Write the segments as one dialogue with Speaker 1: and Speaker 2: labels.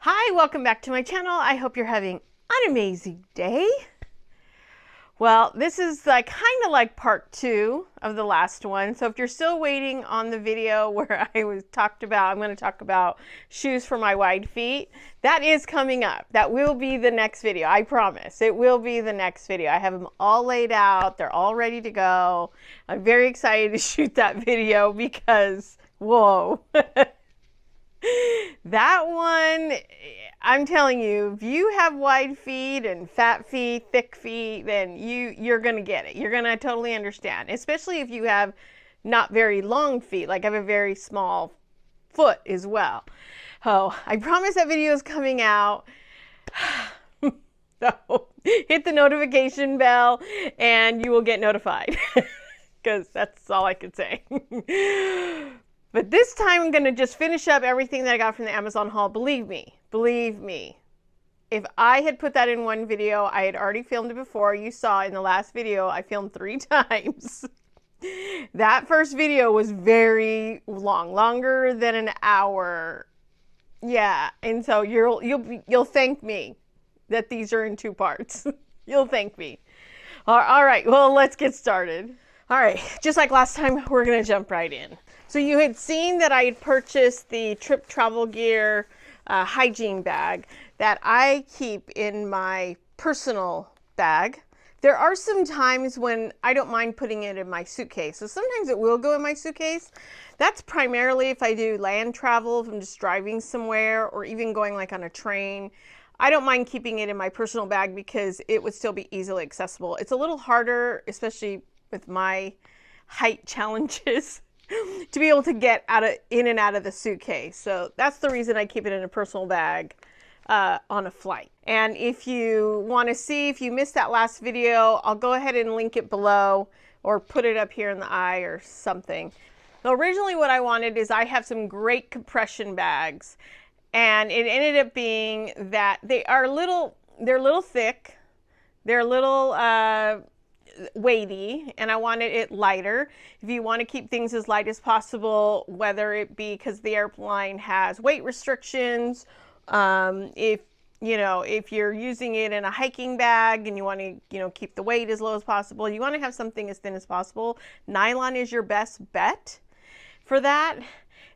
Speaker 1: Hi, welcome back to my channel. I hope you're having an amazing day. Well, this is kind of like part 2 of the last one. So if you're still waiting on the video where I'm going to talk about shoes for my wide feet, that is coming up. That will be the next video. I promise. It will be the next video. I have them all laid out. They're all ready to go. I'm very excited to shoot that video because, whoa. That one, I'm telling you, if you have wide feet and fat feet, thick feet, then you're going to get it. You're going to totally understand, especially if you have not very long feet, like I have a very small foot as well. Oh, I promise that video is coming out. So hit the notification bell and you will get notified because that's all I could say. But this time I'm going to just finish up everything that I got from the Amazon haul. Believe me, if I had put that in one video, I had already filmed it before. You saw in the last video, I filmed 3 times. That first video was very long, longer than an hour. Yeah, and so you'll thank me that these are in 2 parts. You'll thank me. All right, well, let's get started. All right, just like last time, we're going to jump right in. So you had seen that I had purchased the Trip Travel Gear hygiene bag that I keep in my personal bag. There are some times when I don't mind putting it in my suitcase. So sometimes it will go in my suitcase. That's primarily if I do land travel, if I'm just driving somewhere or even going like on a train. I don't mind keeping it in my personal bag because it would still be easily accessible. It's a little harder, especially with my height challenges, to be able to get in and out of the suitcase. So that's the reason I keep it in a personal bag on a flight. And if you want to see, if you missed that last video, I'll go ahead and link it below or put it up here in the eye or something. So originally what I wanted is I have some great compression bags, and it ended up being that they're a little thick, they're a little weighty, and I wanted it lighter. If you want to keep things as light as possible, whether it be because the airline has weight restrictions, if you're using it in a hiking bag and you want to keep the weight as low as possible, you want to have something as thin as possible. Nylon is your best bet for that.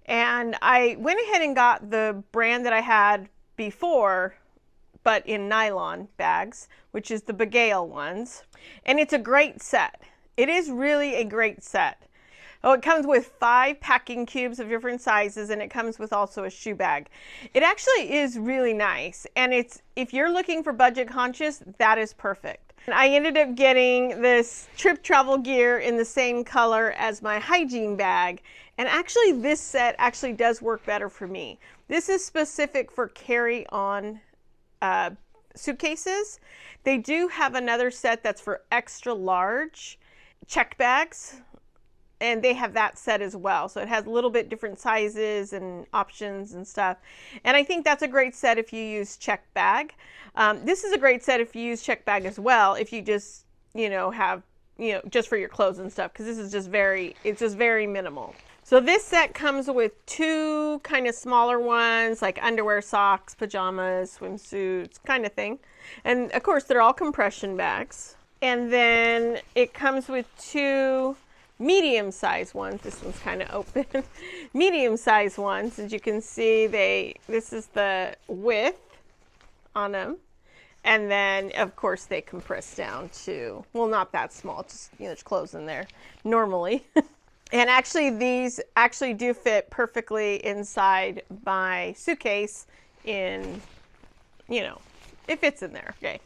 Speaker 1: And I went ahead and got the brand that I had before, but in nylon bags, which is the Begale ones. And it's a great set. It is really a great set. Oh, it comes with 5 packing cubes of different sizes, and it comes with also a shoe bag. It actually is really nice. And if you're looking for budget conscious, that is perfect. And I ended up getting this Trip Travel Gear in the same color as my hygiene bag. And actually this set actually does work better for me. This is specific for carry-on suitcases. They do have another set that's for extra large check bags, and they have that set as well. So it has a little bit different sizes and options and stuff. And I think that's a great set if you use check bag. This is a great set if you use check bag as well, if you just have just for your clothes and stuff, because this is just very minimal. So this set comes with 2 kind of smaller ones, like underwear, socks, pajamas, swimsuits, kind of thing. And of course, they're all compression bags. And then it comes with 2 medium-sized ones. This one's kind of open. Medium-sized ones. As you can see, this is the width on them. And then, of course, they compress down to, well, not that small, just, there's clothes in there normally. And actually, these actually do fit perfectly inside my suitcase it fits in there, okay?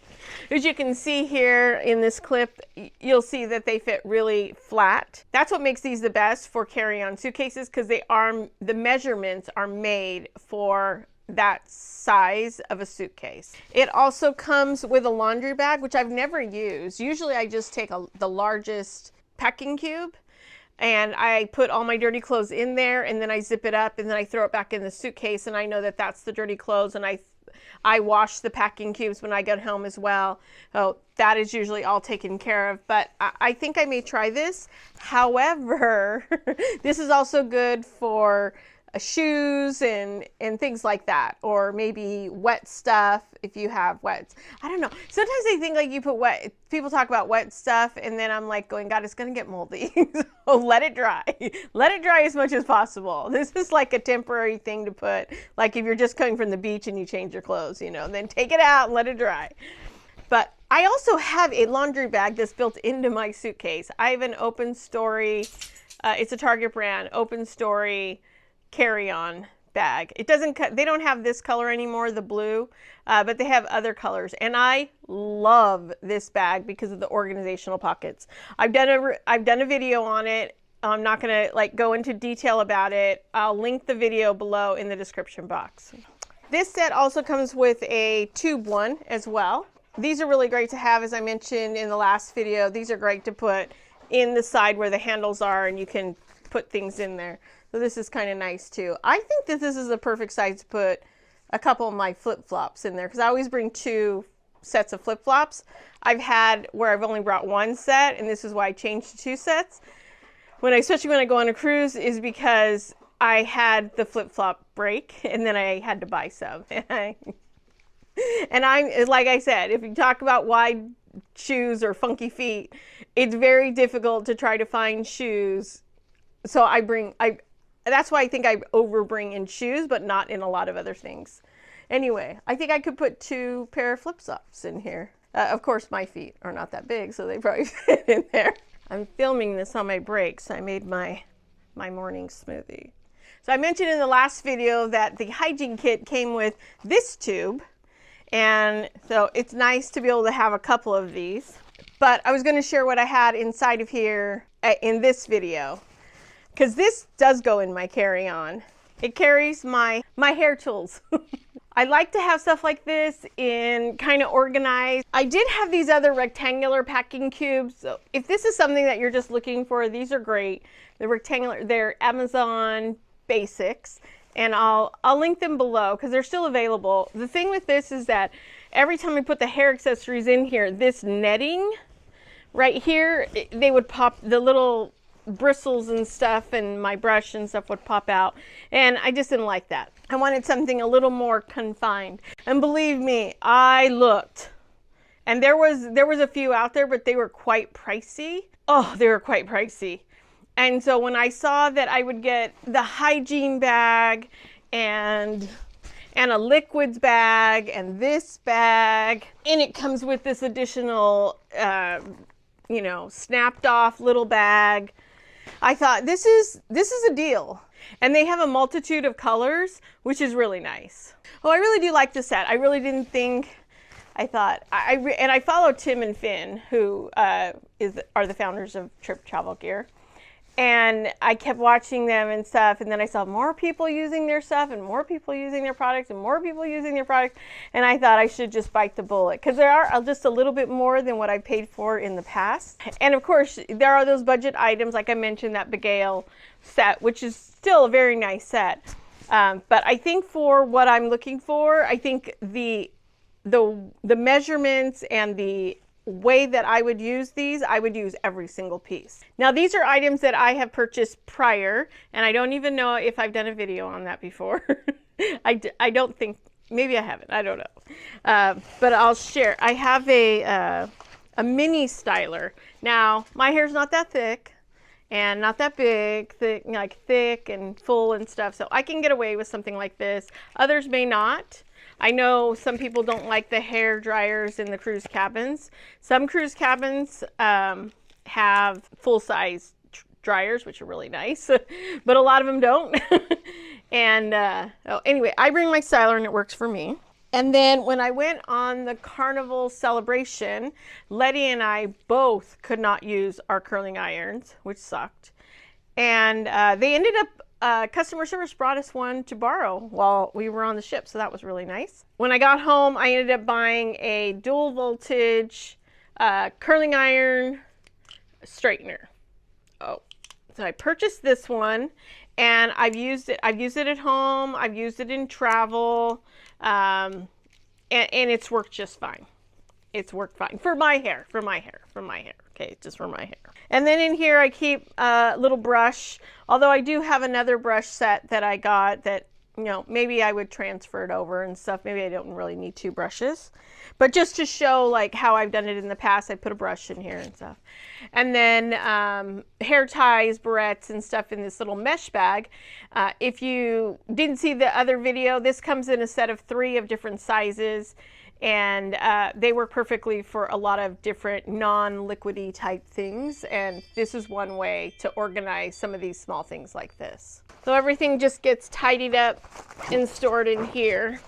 Speaker 1: As you can see here in this clip, you'll see that they fit really flat. That's what makes these the best for carry-on suitcases, because the measurements are made for that size of a suitcase. It also comes with a laundry bag, which I've never used. Usually I just take the largest packing cube, and I put all my dirty clothes in there, and then I zip it up, and then I throw it back in the suitcase, and I know that that's the dirty clothes, and I wash the packing cubes when I get home as well. So that is usually all taken care of, but I think I may try this. However, this is also good for shoes and things like that, or maybe wet stuff if you have wet. I don't know. Sometimes I think like you put wet, people talk about wet stuff, and then I'm like going, God, it's gonna get moldy. So let it dry. Let it dry as much as possible. This is like a temporary thing to put, like if you're just coming from the beach and you change your clothes, you know, then take it out and let it dry. But I also have a laundry bag that's built into my suitcase. I have an Open Story, it's a Target brand, Open Story carry-on bag. It doesn't, they don't have this color anymore, the blue, but they have other colors. And I love this bag because of the organizational pockets. I've done a video on it. I'm not gonna like go into detail about it. I'll link the video below in the description box. This set also comes with a tube one as well. These are really great to have, as I mentioned in the last video. These are great to put in the side where the handles are, and you can put things in there. So this is kind of nice too. I think that this is the perfect size to put a couple of my flip-flops in there, because I always bring 2 sets of flip-flops. I've had where I've only brought 1 set, and this is why I changed to 2 sets. Especially when I go on a cruise, is because I had the flip-flop break, and then I had to buy some. And I'm, like I said, if you talk about wide shoes or funky feet, it's very difficult to try to find shoes. So that's why I think I overbring in shoes, but not in a lot of other things. Anyway, I think I could put 2 pair of flip-flops in here. Of course, my feet are not that big, so they probably fit in there. I'm filming this on my breaks. I made my morning smoothie. So I mentioned in the last video that the hygiene kit came with this tube. And so it's nice to be able to have a couple of these. But I was going to share what I had inside of here in this video, because this does go in my carry-on. It carries my hair tools. I like to have stuff like this in kind of organized. I did have these other rectangular packing cubes. So if this is something that you're just looking for, these are great. The rectangular, they're Amazon basics. And I'll link them below because they're still available. The thing with this is that every time I put the hair accessories in here, this netting right here, they would pop, the little bristles and stuff, and my brush and stuff would pop out. And I just didn't like that. I wanted something a little more confined. And believe me, I looked. And there was a few out there, but they were quite pricey. Oh, they were quite pricey. And so when I saw that I would get the hygiene bag and a liquids bag and this bag, and it comes with this additional, you know, snapped off little bag, I thought this is a deal. And they have a multitude of colors, which is really nice. Oh, I really do like this set. I really didn't think, I thought, and I follow Tim and Finn, who are the founders of Trip Travel Gear. And I kept watching them and stuff, and then I saw more people using their stuff, and more people using their products, and more people using their products, and I thought I should just bite the bullet, because there are just a little bit more than what I paid for in the past. And of course, there are those budget items, like I mentioned, that Begale set, which is still a very nice set. But I think for what I'm looking for, I think the measurements and the way that I would use these, I would use every single piece. Now these are items that I have purchased prior, and I don't even know if I've done a video on that before. I don't think, maybe I haven't, I don't know. But I'll share. I have a mini styler. Now my hair's not that thick and not that big, thick and full and stuff, so I can get away with something like this. Others may not. I know some people don't like the hair dryers in the cruise cabins. Some cruise cabins have full-size dryers, which are really nice, but a lot of them don't. And anyway, I bring my styler and it works for me. And then when I went on the Carnival celebration, Letty and I both could not use our curling irons, which sucked. And they ended up, customer service brought us one to borrow while we were on the ship, so that was really nice. When I got home, I ended up buying a dual voltage curling iron straightener. Oh, so I purchased this one, and I've used it. I've used it at home. I've used it in travel, and it's worked just fine. It's worked fine for my hair. okay, just for my hair. And then in here I keep a little brush, although I do have another brush set that I got that, you know, maybe I would transfer it over and stuff. Maybe I don't really need 2 brushes. But just to show like how I've done it in the past, I put a brush in here and stuff. And then hair ties, barrettes, and stuff in this little mesh bag. If you didn't see the other video, this comes in a set of 3 of different sizes. And they work perfectly for a lot of different non-liquidy type things. And this is one way to organize some of these small things like this. So everything just gets tidied up and stored in here.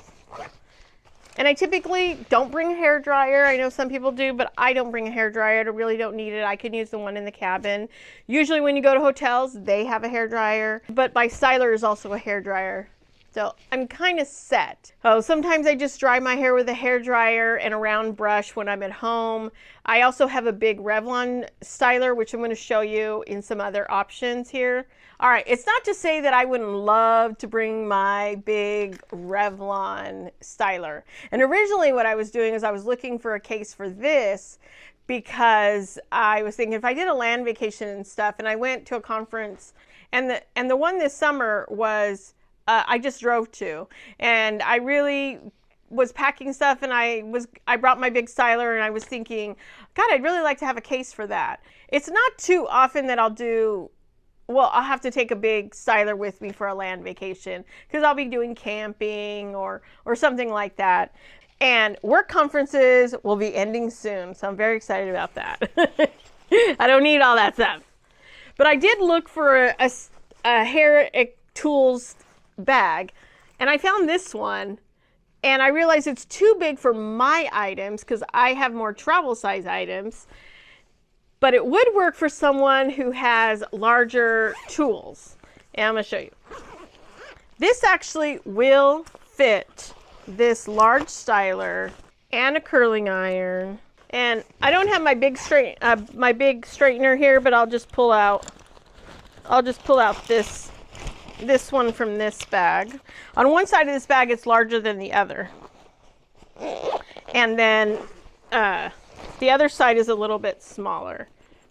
Speaker 1: And I typically don't bring a hair dryer. I know some people do, but I don't bring a hair dryer. I really don't need it. I can use the one in the cabin. Usually when you go to hotels, they have a hair dryer, but my styler is also a hair dryer. So I'm kind of set. Oh, sometimes I just dry my hair with a hair dryer and a round brush when I'm at home. I also have a big Revlon styler, which I'm going to show you in some other options here. All right, it's not to say that I wouldn't love to bring my big Revlon styler. And originally what I was doing is I was looking for a case for this because I was thinking if I did a land vacation and stuff, and I went to a conference, and the one this summer was I just drove to, and I really was packing stuff, and I brought my big styler, and I was thinking, God, I'd really like to have a case for that. It's not too often that I'll have to take a big styler with me for a land vacation because I'll be doing camping or something like that. And work conferences will be ending soon, so I'm very excited about that. I don't need all that stuff. But I did look for a hair tools bag, and I found this one, and I realized it's too big for my items because I have more travel size items, but it would work for someone who has larger tools. And I'm going to show you. This actually will fit this large styler and a curling iron. And I don't have my big straightener here, but I'll just pull out this one from this bag. On one side of this bag, it's larger than the other. And then the other side is a little bit smaller.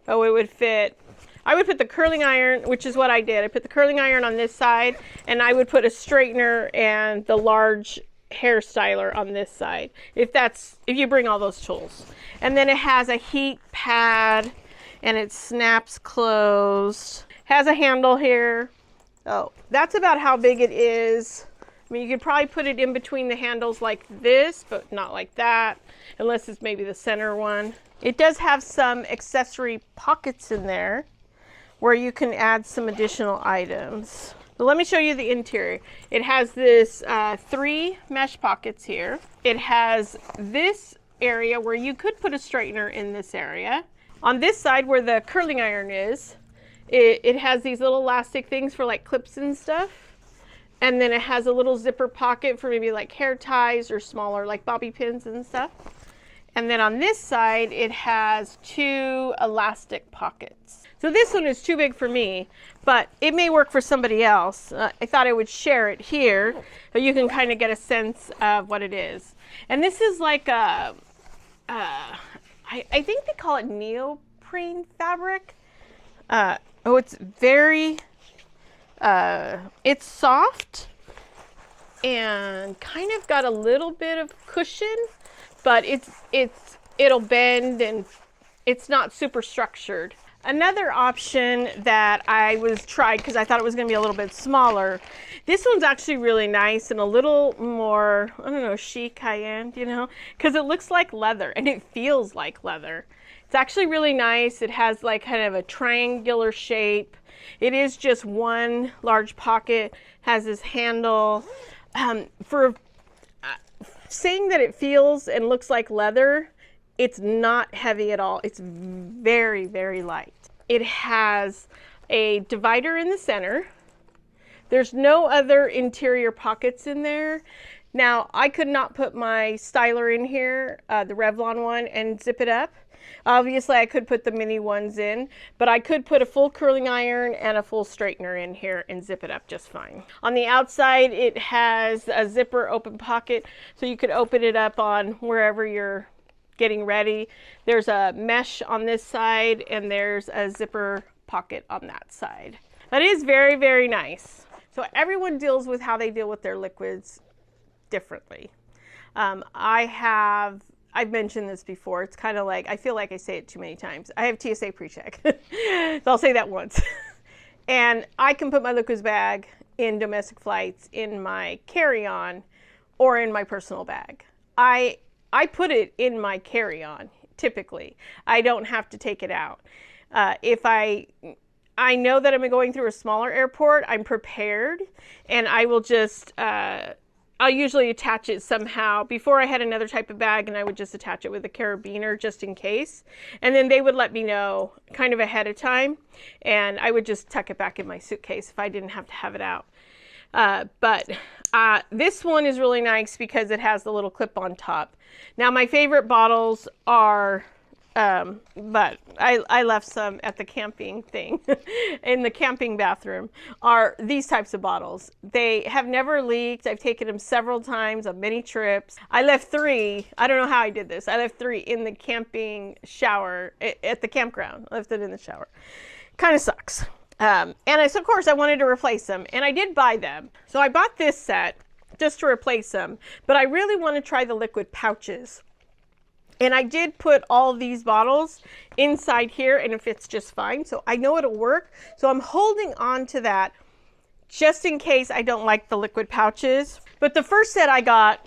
Speaker 1: Oh, it would fit. I would put the curling iron, which is what I did. I put the curling iron on this side, and I would put a straightener and the large hair styler on this side, if you bring all those tools. And then it has a heat pad, and it snaps closed. Has a handle here. Oh, that's about how big it is. I mean, you could probably put it in between the handles like this, but not like that, unless it's maybe the center one. It does have some accessory pockets in there where you can add some additional items. So let me show you the interior. It has this 3 mesh pockets here. It has this area where you could put a straightener in this area. On this side where the curling iron is, it has these little elastic things for like clips and stuff. And then it has a little zipper pocket for maybe like hair ties or smaller like bobby pins and stuff. And then on this side, it has 2 elastic pockets. So this one is too big for me, but it may work for somebody else. I thought I would share it here, but you can kind of get a sense of what it is. And this is like I think they call it neoprene fabric. It's very, it's soft and kind of got a little bit of cushion, but it'll bend and it's not super structured. Another option that I tried because I thought it was going to be a little bit smaller. This one's actually really nice and a little more, I don't know, chic, high-end, you know, because it looks like leather and it feels like leather. It's actually really nice. It has like kind of a triangular shape. It is just one large pocket, has this handle. For saying that it feels and looks like leather, it's not heavy at all. It's very, very light. It has a divider in the center. There's no other interior pockets in there. Now, I could not put my styler in here, the Revlon one, and zip it up. Obviously, I could put the mini ones in, but I could put a full curling iron and a full straightener in here and zip it up just fine. On the outside, it has a zipper open pocket, so you could open it up on wherever you're getting ready. There's a mesh on this side, and there's a zipper pocket on that side. That is very, very nice. So everyone deals with how they deal with their liquids differently. I've mentioned this before. It's kind of like, I feel like I say it too many times. I have TSA pre-check. So I'll say that once. And I can put my liquids bag in domestic flights in my carry-on or in my personal bag. I put it in my carry-on, typically. I don't have to take it out. If I know that I'm going through a smaller airport, I'm prepared, and I will just, I'll usually attach it somehow. Before I had another type of bag, and I would just attach it with a carabiner just in case. And then they would let me know kind of ahead of time, and I would just tuck it back in my suitcase if I didn't have to have it out. But this one is really nice because it has the little clip on top. Now my favorite bottles are, but I left some at the camping thing in the camping bathroom, are these types of bottles. They have never leaked. I've taken them several times on many trips. I left 3. I don't know how I did this. I left 3 in the camping shower at the campground. I left it in the shower. Kind of sucks. And of course I wanted to replace them, and I did buy them. So I bought this set just to replace them, but I really want to try the liquid pouches. And I did put all of these bottles inside here, and it fits just fine. So I know it'll work. So I'm holding on to that just in case I don't like the liquid pouches. But the first set I got,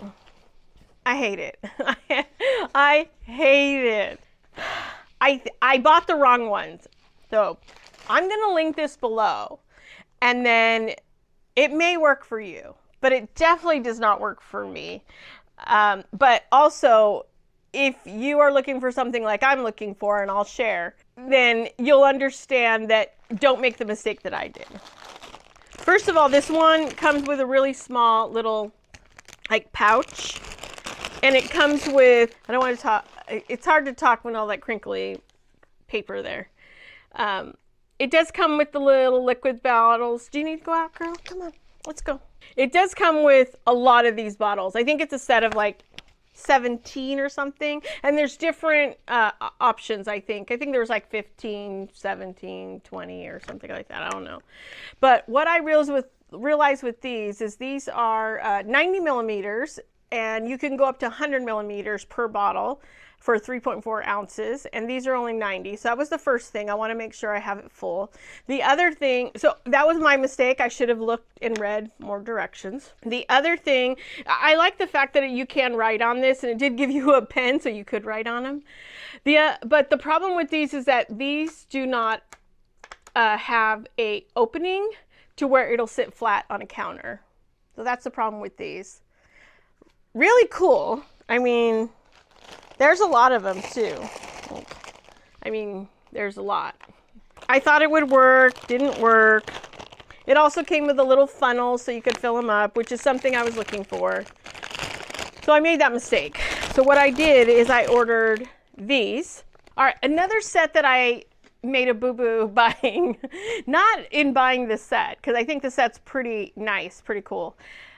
Speaker 1: I hate it. I hate it. I bought the wrong ones. So I'm going to link this below, and then it may work for you, but it definitely does not work for me. But also, if you are looking for something like I'm looking for, and I'll share, then you'll understand that don't make the mistake that I did. First of all, this one comes with a really small little like pouch, and it comes with, I don't want to talk, it's hard to talk when all that crinkly paper there. It does come with the little liquid bottles. Do you need to go out, girl? Come on, let's go. It does come with a lot of these bottles. I think it's a set of like 17 or something, and there's different options. I think there's like 15, 17, 20 or something like that. I don't know. But what I realized with these is these are 90 millimeters, and you can go up to 100 millimeters per bottle for 3.4 ounces, and these are only 90. So that was the first thing. I want to make sure I have it full. The other thing, so that was my mistake. I should have looked and read more directions. The other thing, I like the fact that you can write on this, and it did give you a pen so you could write on them. But the problem with these is that these do not have a opening to where it'll sit flat on a counter. So that's the problem with these. Really cool. I mean, there's a lot of them too. I mean, there's a lot. I thought it would work, didn't work. It also came with a little funnel so you could fill them up, which is something I was looking for. So I made that mistake. So what I did is I ordered these. All right, another set that I made a boo-boo buying, not in buying this set, because I think the set's pretty nice, pretty cool.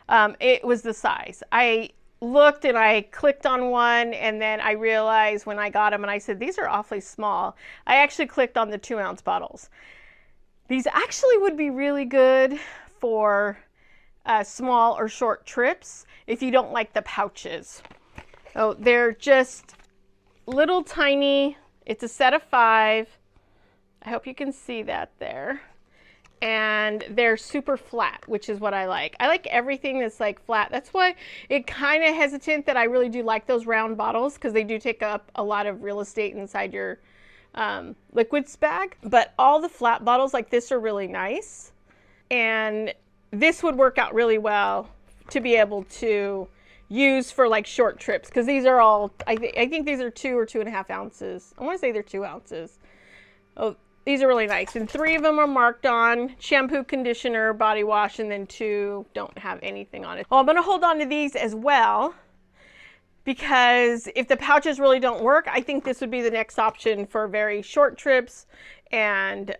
Speaker 1: It was the size. I looked and I clicked on one, and then I realized when I got them and I said, these are awfully small. I actually clicked on the 2-ounce bottles. These actually would be really good for small or short trips if you don't like the pouches. Oh, they're just little tiny. It's a set of 5. I hope you can see that there. And they're super flat, which is what I like. I like everything that's like flat. That's why it kind of hesitant that I really do like those round bottles, because they do take up a lot of real estate inside your liquids bag. But all the flat bottles like this are really nice. And this would work out really well to be able to use for like short trips, because these are all, I think these are 2 or 2.5 ounces. I want to say they're 2 ounces. Oh, these are really nice, and 3 of them are marked on shampoo, conditioner, body wash, and then 2 don't have anything on it. Well, I'm going to hold on to these as well, because if the pouches really don't work, I think this would be the next option for very short trips and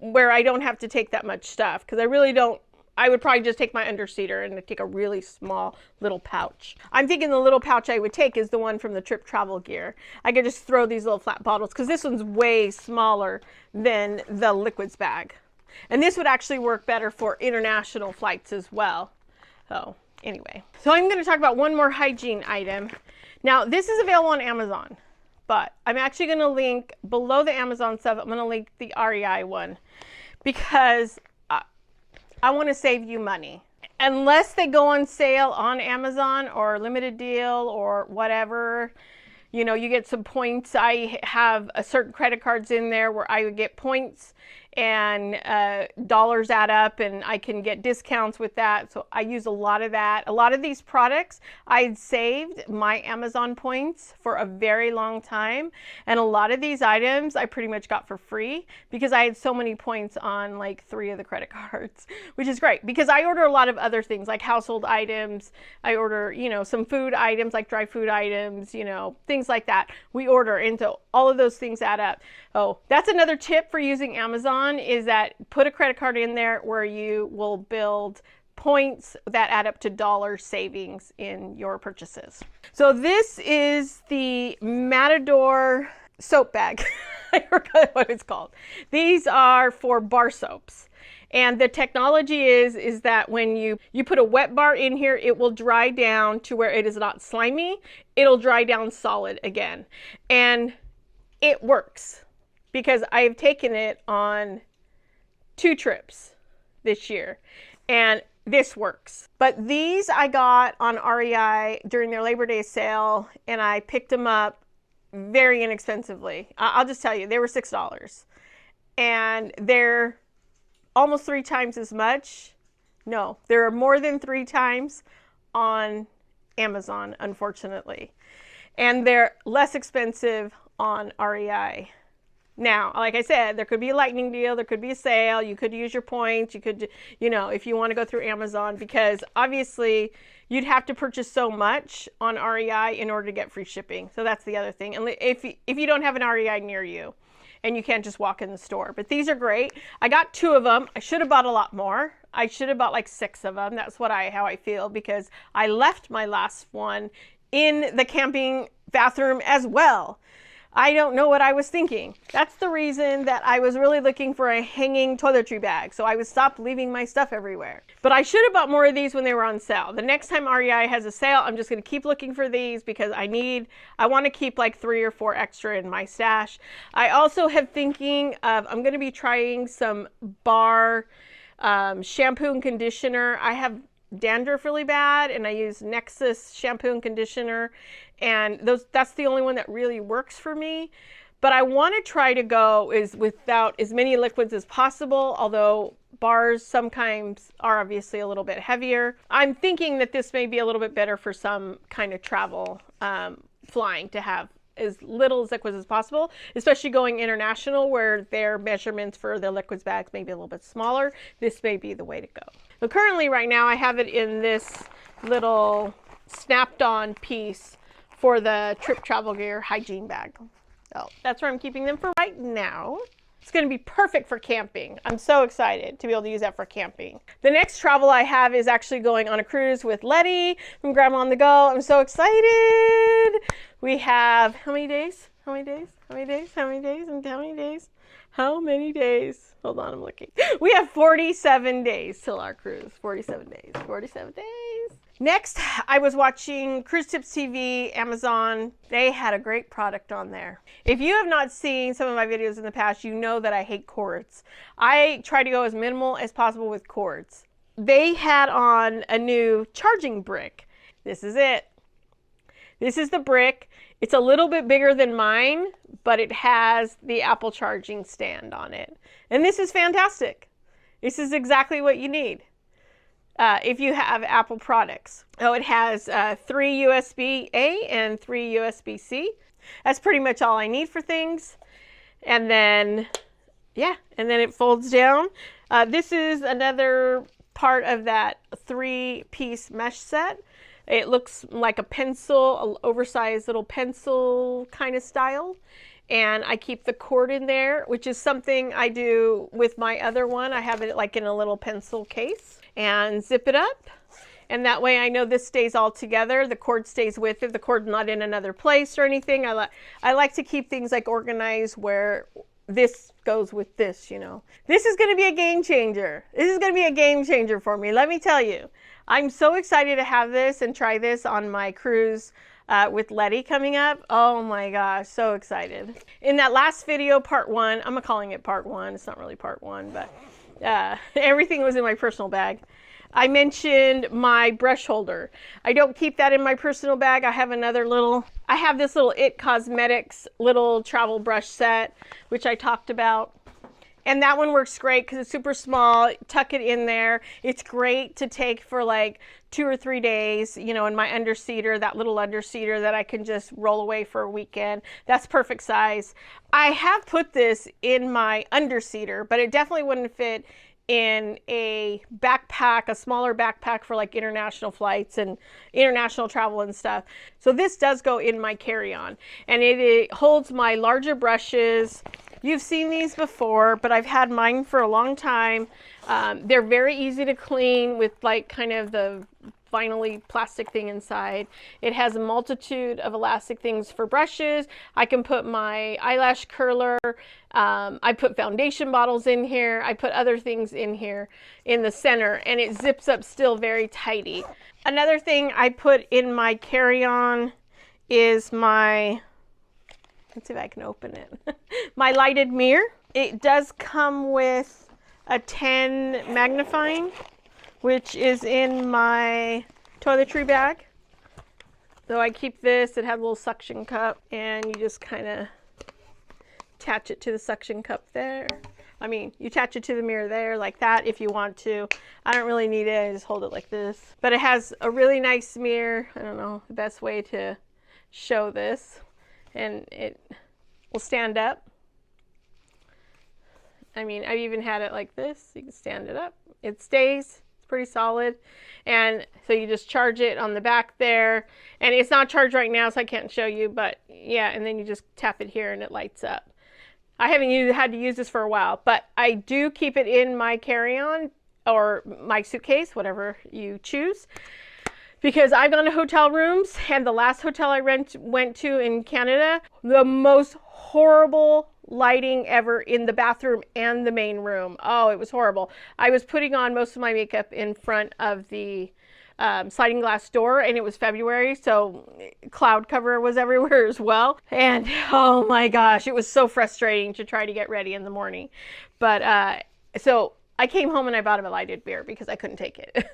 Speaker 1: where I don't have to take that much stuff, because I really don't I would probably just take my underseater and take a really small little pouch. I'm thinking the little pouch I would take is the one from the Trip Travel Gear. I could just throw these little flat bottles because this one's way smaller than the liquids bag. And this would actually work better for international flights as well. So anyway, so I'm going to talk about one more hygiene item. Now this is available on Amazon, but I'm actually going to link below the Amazon stuff. I'm going to link the REI one because I want to save you money. Unless they go on sale on Amazon or limited deal or whatever, you know, you get some points. I have a certain credit cards in there where I would get points and dollars add up and I can get discounts with that. So I use a lot of that. A lot of these products, I'd saved my Amazon points for a very long time. And a lot of these items I pretty much got for free because I had so many points on like 3 of the credit cards, which is great because I order a lot of other things like household items. I order, you know, some food items like dry food items, you know, things like that. We order, and so all of those things add up. Oh, that's another tip for using Amazon is that put a credit card in there where you will build points that add up to dollar savings in your purchases. So this is the Matador soap bag. I forgot what it's called. These are for bar soaps. And the technology is that when you put a wet bar in here, it will dry down to where it is not slimy. It'll dry down solid again. And it works because I've taken it on 2 trips this year and this works. But these I got on REI during their Labor Day sale and I picked them up very inexpensively. I'll just tell you, they were $6 and they're almost 3 times as much. No, there are more than 3 times on Amazon, unfortunately. And they're less expensive on REI. Now, like I said, there could be a lightning deal, there could be a sale, you could use your points, you could, you know, if you want to go through Amazon, because obviously you'd have to purchase so much on REI in order to get free shipping. So that's the other thing. And if you don't have an REI near you and you can't just walk in the store. But these are great. I got 2 of them. I should have bought a lot more. I should have bought like 6 of them. That's how I feel because I left my last one in the camping bathroom as well. I don't know what I was thinking. That's the reason that I was really looking for a hanging toiletry bag, so I would stop leaving my stuff everywhere. But I should have bought more of these when they were on sale. The next time REI has a sale, I'm just going to keep looking for these because I want to keep like 3 or 4 extra in my stash. I also have thinking of, I'm going to be trying some bar shampoo and conditioner. I have dandruff really bad and I use Nexus shampoo and conditioner, and that's the only one that really works for me. But I want to try to go without as many liquids as possible, although bars sometimes are obviously a little bit heavier. I'm thinking that this may be a little bit better for some kind of travel flying, to have as little liquids as possible, especially going international where their measurements for the liquids bags may be a little bit smaller. This may be the way to go. So currently right now I have it in this little snapped on piece for the Trip Travel Gear hygiene bag. So that's where I'm keeping them for right now. It's going to be perfect for camping. I'm so excited to be able to use that for camping. The next travel I have is actually going on a cruise with Letty from Grandma on the Go. I'm so excited. We have, how many days? How many days? How many days? How many days? And how many days? How many days? Hold on, I'm looking. We have 47 days till our cruise. 47 days. 47 days. Next, I was watching Cruise Tips TV, Amazon. They had a great product on there. If you have not seen some of my videos in the past, you know that I hate cords. I try to go as minimal as possible with cords. They had on a new charging brick. This is it. This is the brick. It's a little bit bigger than mine, but it has the Apple charging stand on it. And this is fantastic. This is exactly what you need. If you have Apple products. Oh, it has 3 USB-A and 3 USB-C. That's pretty much all I need for things. And then, yeah, and then it folds down. This is another part of that 3-piece mesh set. It looks like a pencil, an oversized little pencil kind of style. And I keep the cord in there, which is something I do with my other one. I have it like in a little pencil case. and zip it up. And that way I know this stays all together. The cord stays with it. The cord's not in another place or anything. I like to keep things like organized where this goes with this, you know. This is going to be a game changer. This is going to be a game changer for me. Let me tell you. I'm so excited to have this and try this on my cruise with Letty coming up. Oh my gosh, so excited. In that last video, part 1, I'm calling it part 1. It's not really part 1, but everything was in my personal bag. I mentioned my brush holder. I don't keep that in my personal bag. I have this little It Cosmetics little travel brush set, which I talked about. And that one works great because it's super small. Tuck it in there. It's great to take for like 2 or 3 days, you know, in my underseater, that little underseater that I can just roll away for a weekend. That's perfect size. I have put this in my underseater, but it definitely wouldn't fit in a backpack, a smaller backpack for like international flights and international travel and stuff. So this does go in my carry-on, and it holds my larger brushes. You've seen these before, but I've had mine for a long time. They're very easy to clean with like kind of the vinyl-y plastic thing inside. It has a multitude of elastic things for brushes. I can put my eyelash curler. I put foundation bottles in here. I put other things in here in the center, and it zips up still very tighty. Another thing I put in my carry-on is my, let's see if I can open it, my lighted mirror. It does come with a 10 magnifying, which is in my toiletry bag. So I keep this. It has a little suction cup, and you just kind of attach it to the suction cup there. I mean, you attach it to the mirror there like that if you want to. I don't really need it. I just hold it like this. But it has a really nice mirror. I don't know the best way to show this. And it will stand up. I mean, I've even had it like this. You can stand it up. It stays. Pretty solid. And so you just charge it on the back there, and it's not charged right now, so I can't show you, but yeah, and then you just tap it here and it lights up. I haven't had to use this for a while, but I do keep it in my carry-on or my suitcase, whatever you choose, because I've gone to hotel rooms, and the last hotel I went to in Canada, the most horrible lighting ever in the bathroom and the main room. Oh, it was horrible. I was putting on most of my makeup in front of the sliding glass door, and it was February, so cloud cover was everywhere as well. And oh my gosh, it was so frustrating to try to get ready in the morning. But so I came home and I bought him a lighted mirror because I couldn't take it.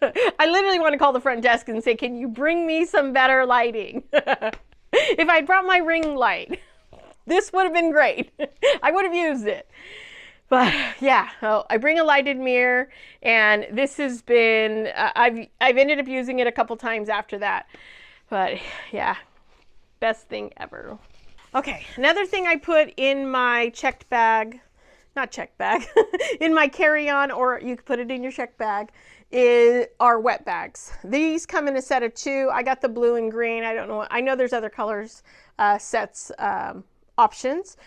Speaker 1: I literally want to call the front desk and say, can you bring me some better lighting? If I'd brought my ring light, this would have been great. I would have used it. But yeah, so I bring a lighted mirror, and this has been, I've ended up using it a couple times after that. But yeah, best thing ever. Okay, another thing I put in my checked bag, not checked bag, in my carry-on, or you could put it in your checked bag, are wet bags. These come in a set of 2. I got the blue and green. I don't know. I know there's other colors, sets, options,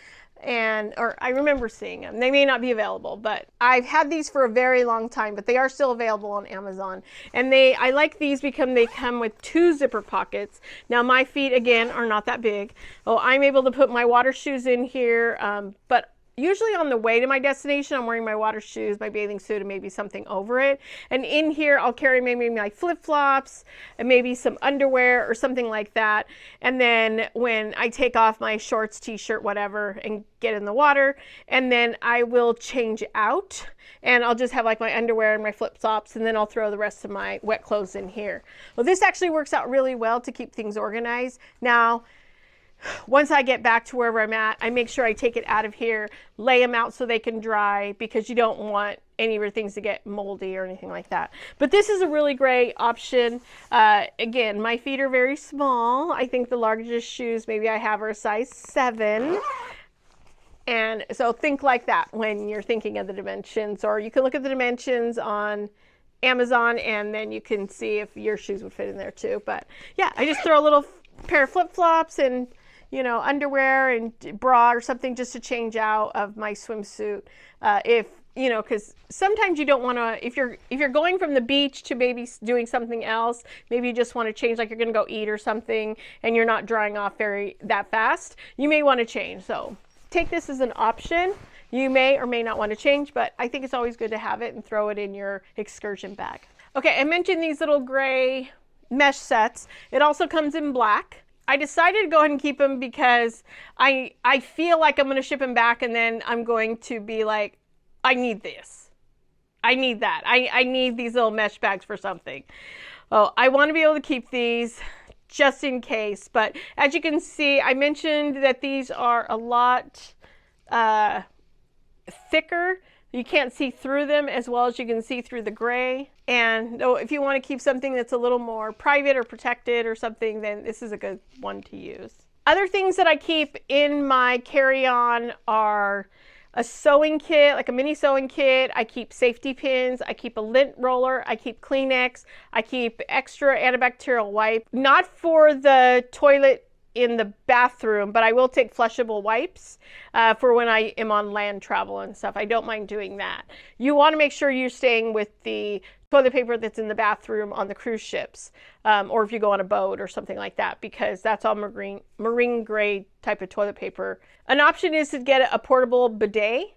Speaker 1: or I remember seeing them. They may not be available, but I've had these for a very long time, but they are still available on Amazon. And I like these because they come with 2 zipper pockets. Now my feet, again, are not that big. Oh, I'm able to put my water shoes in here, but usually on the way to my destination, I'm wearing my water shoes, my bathing suit, and maybe something over it. And in here, I'll carry maybe my flip-flops and maybe some underwear or something like that. And then when I take off my shorts, t-shirt, whatever, and get in the water, and then I will change out, and I'll just have like my underwear and my flip-flops, and then I'll throw the rest of my wet clothes in here. Well, this actually works out really well to keep things organized. Now, once I get back to wherever I'm at, I make sure I take it out of here, lay them out so they can dry, because you don't want any of your things to get moldy or anything like that. But this is a really great option. Again, my feet are very small. I think the largest shoes maybe I have are a size 7. And so think like that when you're thinking of the dimensions, or you can look at the dimensions on Amazon, and then you can see if your shoes would fit in there too. But yeah, I just throw a little pair of flip-flops and, you know, underwear and bra or something just to change out of my swimsuit. If you know, because sometimes you don't want to, if you're going from the beach to maybe doing something else, maybe you just want to change, like you're going to go eat or something, and you're not drying off that fast, you may want to change. So take this as an option. You may or may not want to change, but I think it's always good to have it and throw it in your excursion bag. Okay, I mentioned these little gray mesh sets. It also comes in black. I decided to go ahead and keep them because I feel like I'm going to ship them back, and then I'm going to be like, I need this. I need that. I need these little mesh bags for something. Oh, I want to be able to keep these just in case. But as you can see, I mentioned that these are a lot thicker. You can't see through them as well as you can see through the gray. And if you want to keep something that's a little more private or protected or something, then this is a good one to use. Other things that I keep in my carry-on are a sewing kit, like a mini sewing kit. I keep safety pins. I keep a lint roller. I keep Kleenex. I keep extra antibacterial wipe. Not for the toilet in the bathroom, but I will take flushable wipes for when I am on land travel and stuff. I don't mind doing that. You want to make sure you're staying with the toilet paper that's in the bathroom on the cruise ships, or if you go on a boat or something like that, because that's all marine grade type of toilet paper. An option is to get a portable bidet,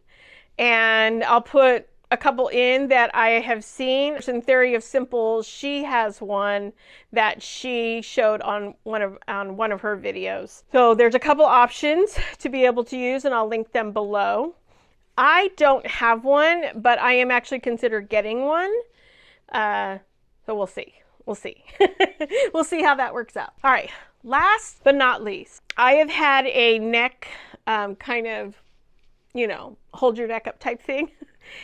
Speaker 1: and I'll put a couple in that I have seen. In Theory of Simple, she has one that she showed on one of her videos. So there's a couple options to be able to use, and I'll link them below. I don't have one, but I am actually considering getting one. So we'll see. We'll see. We'll see how that works out. All right. Last but not least, I have had a neck kind of, you know, hold your neck up type thing.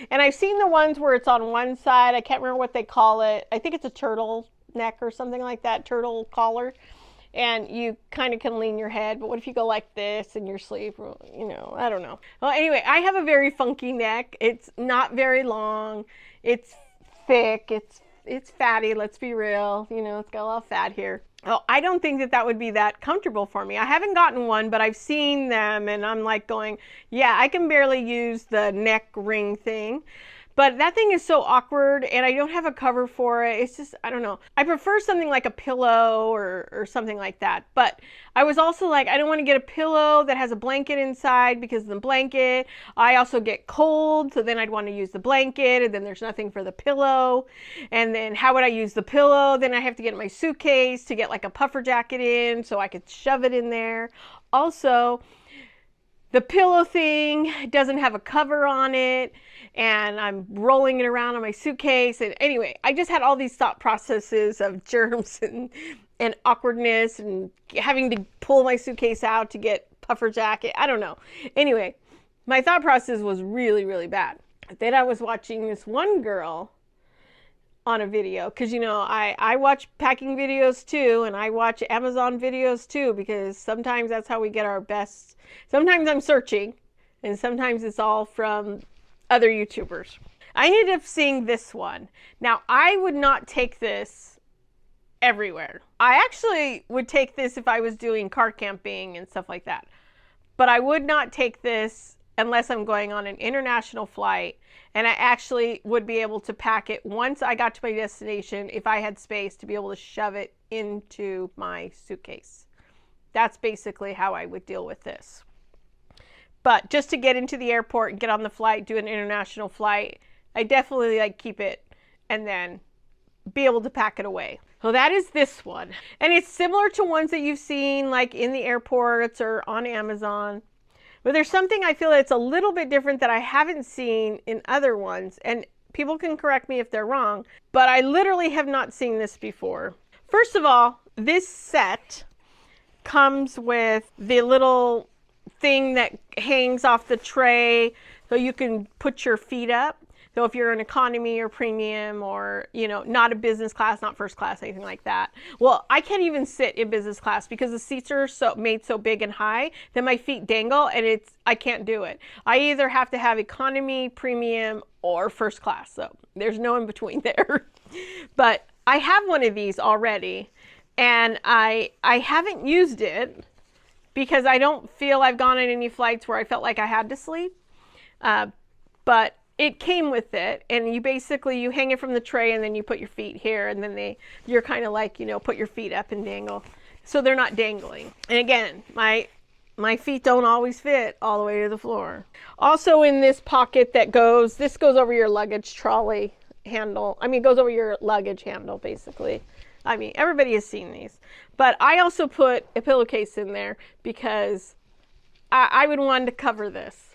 Speaker 1: And I've seen the ones where it's on one side. I can't remember what they call it. I think it's a turtle neck or something like that, turtle collar. And you kind of can lean your head. But what if you go like this in your sleep? You know, I don't know. Well, anyway, I have a very funky neck. It's not very long. It's thick. It's fatty. Let's be real. You know, it's got a lot of fat here. Oh, I don't think that that would be that comfortable for me. I haven't gotten one, but I've seen them, and I'm like going, yeah, I can barely use the neck ring thing. But that thing is so awkward, and I don't have a cover for it. It's just, I don't know. I prefer something like a pillow or something like that. But I was also like, I don't want to get a pillow that has a blanket inside, because the blanket, I also get cold, so then I'd want to use the blanket, and then there's nothing for the pillow. And then how would I use the pillow? Then I have to get my suitcase to get like a puffer jacket in so I could shove it in there. Also, the pillow thing doesn't have a cover on it, and I'm rolling it around on my suitcase. And anyway, I just had all these thought processes of germs and awkwardness and having to pull my suitcase out to get puffer jacket. I don't know. Anyway, my thought process was really, really bad. Then I was watching this one girl on a video, because you know I watch packing videos too, and I watch Amazon videos too, because sometimes that's how we get our best. Sometimes I'm searching, and sometimes it's all from other YouTubers. I ended up seeing this one. Now, I would not take this everywhere. I actually would take this if I was doing car camping and stuff like that, but I would not take this unless I'm going on an international flight, and I actually would be able to pack it once I got to my destination, if I had space to be able to shove it into my suitcase. That's basically how I would deal with this. But just to get into the airport and get on the flight, do an international flight, I definitely like keep it and then be able to pack it away. So that is this one. And it's similar to ones that you've seen like in the airports or on Amazon. But there's something I feel that's a little bit different that I haven't seen in other ones. And people can correct me if they're wrong, but I literally have not seen this before. First of all, this set comes with the little thing that hangs off the tray so you can put your feet up. So if you're an economy or premium, or, you know, not a business class, not first class, anything like that. Well, I can't even sit in business class because the seats are made so big and high that my feet dangle, and I can't do it. I either have to have economy, premium, or first class. So there's no in between there. But I have one of these already, and I haven't used it because I don't feel I've gone on any flights where I felt like I had to sleep. But it came with it, and you basically, you hang it from the tray and then you put your feet here, and then you're kind of like, you know, put your feet up and dangle. So they're not dangling. And again, my feet don't always fit all the way to the floor. Also in this pocket this goes over your luggage trolley handle. I mean, it goes over your luggage handle, basically. I mean, everybody has seen these. But I also put a pillowcase in there because I would want to cover this.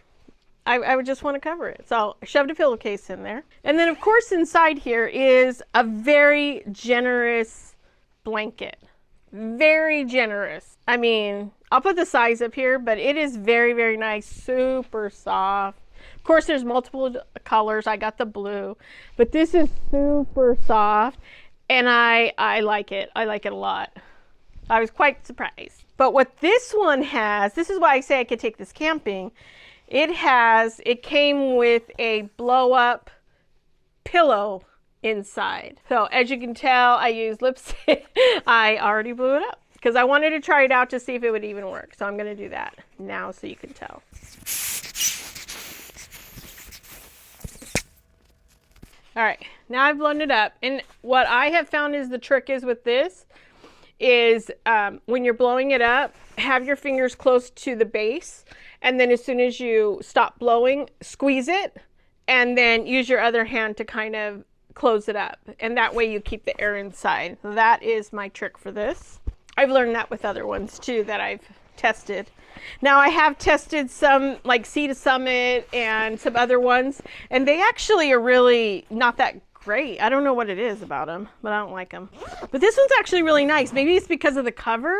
Speaker 1: I would just want to cover it. So I shoved a pillowcase in there. And then, of course, inside here is a very generous blanket. Very generous. I mean, I'll put the size up here, but it is very, very nice. Super soft. Of course, there's multiple colors. I got the blue, but this is super soft, and I like it. I like it a lot. I was quite surprised. But what this one has, this is why I say I could take this camping. It came with a blow-up pillow inside. So as you can tell, I used lipstick. I already blew it up because I wanted to try it out to see if it would even work. So I'm going to do that now so you can tell. All right, now I've blown it up. And what I have found is the trick is with this is when you're blowing it up, have your fingers close to the base. And then as soon as you stop blowing, squeeze it, and then use your other hand to kind of close it up. And that way you keep the air inside. That is my trick for this. I've learned that with other ones too that I've tested. Now I have tested some like Sea to Summit and some other ones, and they actually are really not that great. I don't know what it is about them, but I don't like them. But this one's actually really nice. Maybe it's because of the cover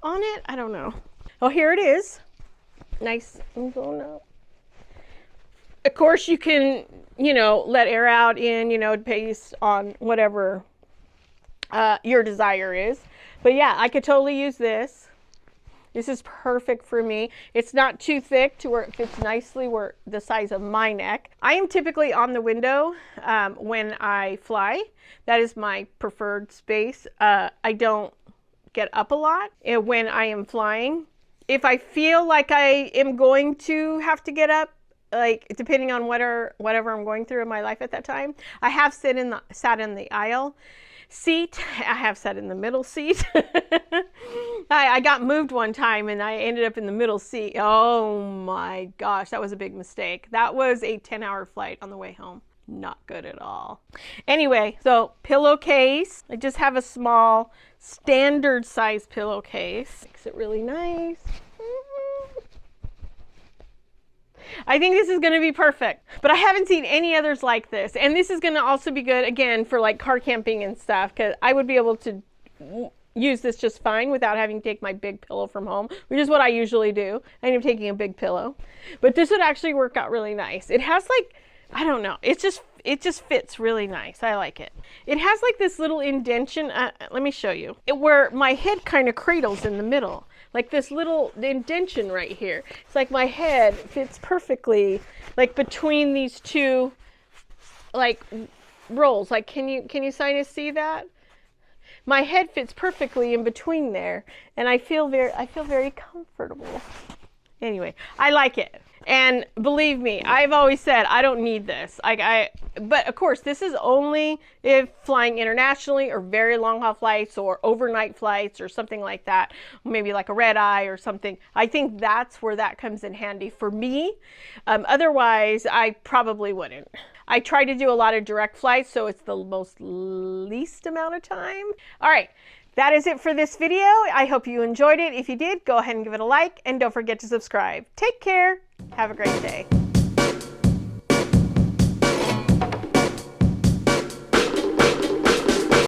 Speaker 1: on it. I don't know. Oh, here it is. Nice and blown up. Of course, you can, you know, let air out in, you know, based on whatever your desire is. But yeah, I could totally use this. This is perfect for me. It's not too thick to where it fits nicely where the size of my neck. I am typically on the window when I fly. That is my preferred space. I don't get up a lot when I am flying. If I feel like I am going to have to get up, like depending on whatever I'm going through in my life at that time, I have sat in the aisle seat. I have sat in the middle seat. I got moved one time and I ended up in the middle seat. Oh my gosh, that was a big mistake. That was a 10-hour flight on the way home. Not good at all. Anyway, so pillowcase. I just have a small standard size pillowcase. Makes it really nice. I think this is going to be perfect, but I haven't seen any others like this. And this is going to also be good again for like car camping and stuff, because I would be able to use this just fine without having to take my big pillow from home, which is what I usually do. I end up taking a big pillow, but this would actually work out really nice. It has like, I don't know, it just fits really nice. I like it. It has like this little indentation. Let me show you. Where my head kind of cradles in the middle. Like this little indentation right here. It's like my head fits perfectly like between these two like rolls. Like can you kind of see that? My head fits perfectly in between there, and I feel very comfortable. Anyway, I like it. And believe me, I've always said I don't need this. But of course, this is only if flying internationally or very long haul flights or overnight flights or something like that. Maybe like a red eye or something. I think that's where that comes in handy for me. Otherwise, I probably wouldn't. I try to do a lot of direct flights, so it's the least amount of time. All right. That is it for this video. I hope you enjoyed it. If you did, go ahead and give it a like, and don't forget to subscribe. Take care. Have a great day.